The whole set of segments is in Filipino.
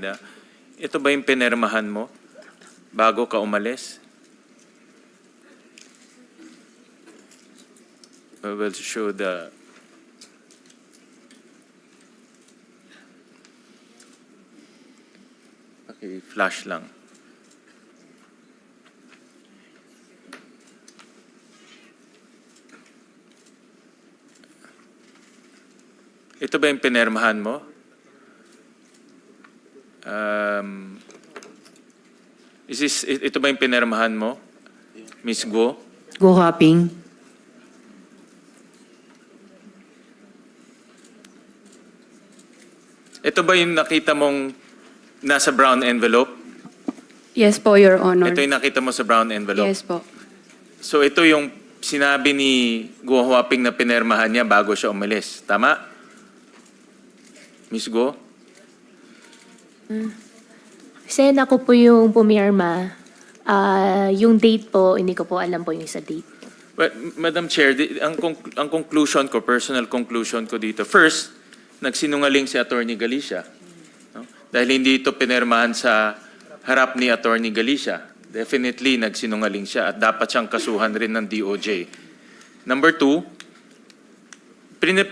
Estrada, ito ba yung pinirmahan mo bago ka umalis? We will show the... Okay, flash lang. Ito ba yung pinirmahan mo? Ito ba yung pinirmahan mo, Miss Go? Go hopping. Ito ba yung nakita mong nasa brown envelope? Yes po, Your Honor. Ito yung nakita mo sa brown envelope? Yes po. So ito yung sinabi ni Go Huaping na pinirmahan niya bago siya umalis. Tama? Miss Go? Sen, ako po yung pumirma. Yung date po, hindi ko po alam po yung sa date. But, Madam Chair, ang conclusion ko, personal conclusion ko dito, first, nagsinungaling si Attorney Galicia. No? Dahil hindi ito pinirmahan sa harap ni Attorney Galicia. Definitely, nagsinungaling siya at dapat siyang kasuhan rin ng DOJ. Number two,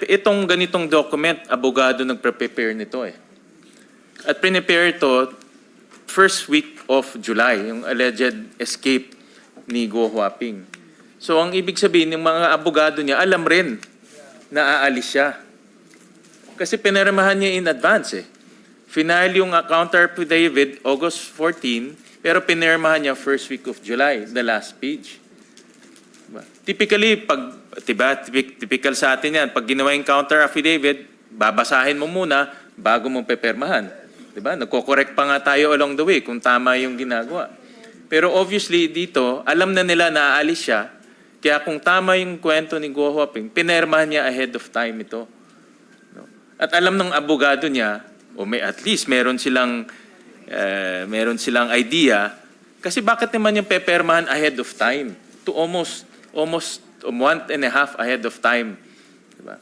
itong ganitong document, abogado nagpre-prepare nito eh. At prepare ito first week of July, yung alleged escape ni Go Huaping. So ang ibig sabihin, yung mga abogado niya, alam rin na aalis siya. Kasi pinirmahan niya in advance eh. Final yung counter affidavit, August 14, pero pinirmahan niya first week of July, the last page. Typically, typical sa atin yan, pag ginawa yung counter affidavit, babasahin mo muna bago mo pepirmahan. Diba? Nagko-correct pa nga tayo along the way kung tama yung ginagawa. Pero obviously dito, alam na nila na aalis siya, kaya kung tama yung kwento ni Go Huaping, pinirmahan niya ahead of time ito. No? At alam ng abogado niya, o may at least meron silang idea, kasi bakit naman yung pepirmahan ahead of time? To almost 1.5 ahead of time. Diba?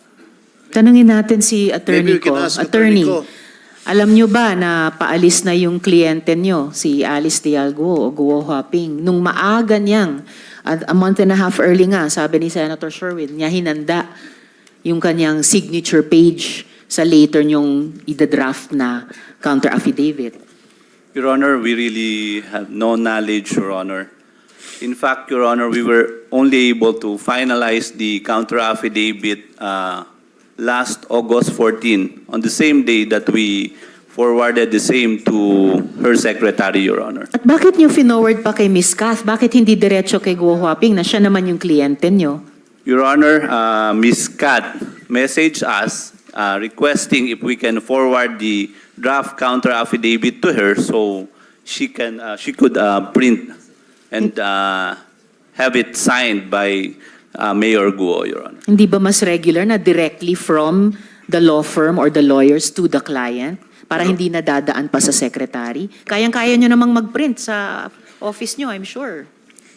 Tanungin natin si attorney Maybe we can ko. ask Attorney, Attorney Ko. alam nyo ba na paalis na yung kliyente nyo, si Alice Dialgo o Go Huaping, nung maaga niyang, at a month and a half early nga, sabi ni Senator Sherwin, niya hinanda yung kanyang signature page sa later nyong ida-draft na counter affidavit. Your Honor, we really have no knowledge, Your Honor. In fact, Your Honor, we were only able to finalize the counter affidavit last August 14, on the same day that we forwarded the same to her secretary, Your Honor. At bakit nyo finoward pa kay Ms. Kath? Bakit hindi diretso kay Go Huaping na siya naman yung kliyente nyo? Your Honor, Ms. Kat messaged us requesting if we can forward the draft counter affidavit to her so she could print and have it signed by Mayor Guo, Your Honor. Hindi ba mas regular na directly from the law firm or the lawyers to the client para hindi nadadaan pa sa secretary? Kayang-kaya nyo namang mag-print sa office nyo, I'm sure.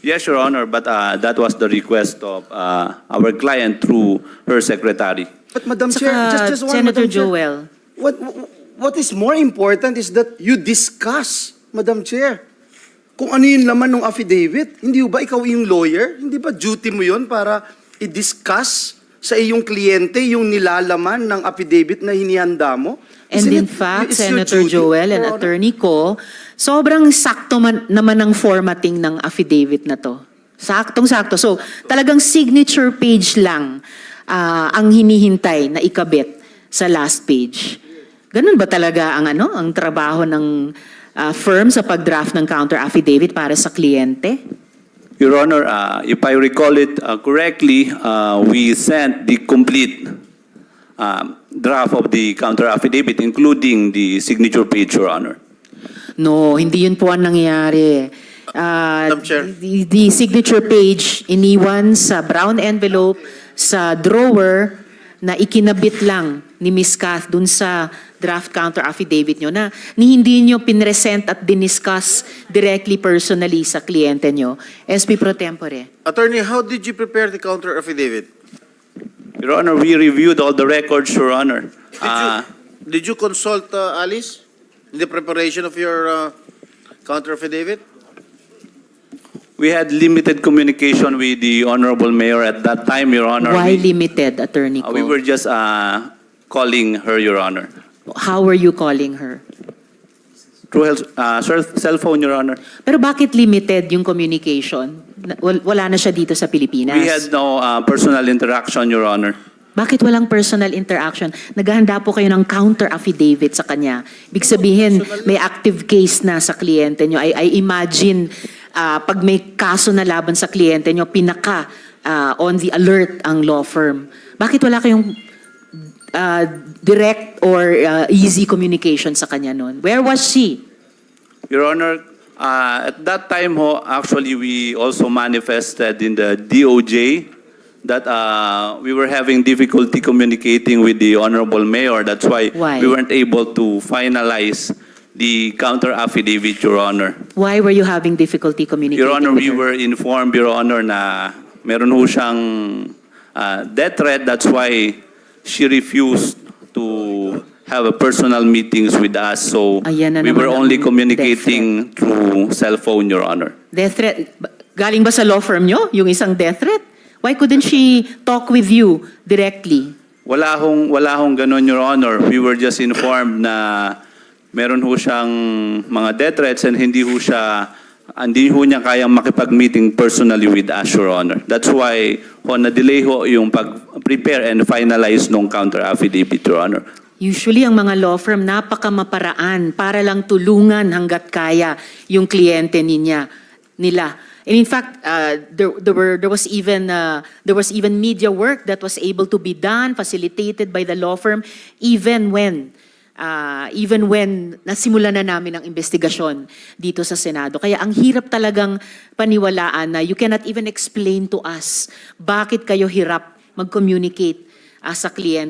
Yes, Your Honor, but that was the request of our client through her secretary. But Madam Saka, Chair, just one, Senator Madam Chair. Joel. What is more important is that you discuss, Madam Chair, kung ano yung laman ng affidavit. Hindi ba ikaw yung lawyer? Hindi ba duty mo yun para i-discuss sa iyong kliyente yung nilalaman ng affidavit na hinihanda mo? And Isn't in it- fact, it's your Senator duty, Joel and Your Honor? Attorney Ko, sobrang sakto naman ang formatting ng affidavit na to. Saktong-sakto. So, talagang signature page lang ang hinihintay na ikabit sa last page. Ganun ba talaga ang trabaho ng firm sa pag-draft ng counter affidavit para sa kliyente? Your Honor, if I recall it correctly, we sent the complete draft of the counter affidavit, including the signature page, Your Honor. No, hindi yun po ang nangyayari. Madam Chair. The signature page iniwan sa brown envelope sa drawer na ikinabit lang ni Ms. Kath dun sa draft counter affidavit nyo na hindi nyo pinresent at diniscuss directly personally sa kliyente nyo. SB Pro Tempore. Attorney, how did you prepare the counter affidavit? Your Honor, we reviewed all the records, Your Honor. Did you consult Alice? in the preparation of your counter affidavit? We had limited communication with the Honorable Mayor at that time, Your Honor. Why limited, Attorney Ko? We were just calling her, Your Honor. How were you calling her? Through cell phone, Your Honor. Pero bakit limited yung communication? Wala na siya dito sa Pilipinas. We had no personal interaction, Your Honor. Bakit walang personal interaction? Naghahanda po kayo ng counter affidavit sa kanya. Ibig sabihin, may active case na sa kliyente nyo. I imagine, pag may kaso na laban sa kliyente nyo, pinaka on the alert ang law firm. Bakit wala kayong direct or easy communication sa kanya noon? Where was she? Your Honor, at that time, actually, we also manifested in the DOJ that we were having difficulty communicating with the Honorable Mayor. That's why Why? we weren't able to finalize the counter affidavit, Your Honor. Why were you having difficulty communicating Your Honor, with we her? were informed, Your Honor, na meron ho siyang death threat. That's why she refused to have a personal meetings with us. So Ayan na we were naman only ang communicating through cell phone, Your Honor. Death threat? Galing ba sa law firm nyo, yung isang death threat? Why couldn't she talk with you directly? Wala hong ganun, Your Honor. We were just informed na meron ho siyang mga death threats and hindi ho niya kayang makipag-meeting personally with us, Your Honor. That's why na-delay ho yung pag-prepare and finalize nung counter affidavit, Your Honor. Usually, ang mga law firm, napakamaparaan para lang tulungan hanggat kaya yung kliyente nila. And in fact, there was even media work that was able to be done, facilitated by the law firm, even when nasimula na namin ang investigasyon dito sa Senado. Kaya ang hirap talagang paniwalaan na you cannot even explain to us bakit kayo hirap mag-communicate sa kliyente.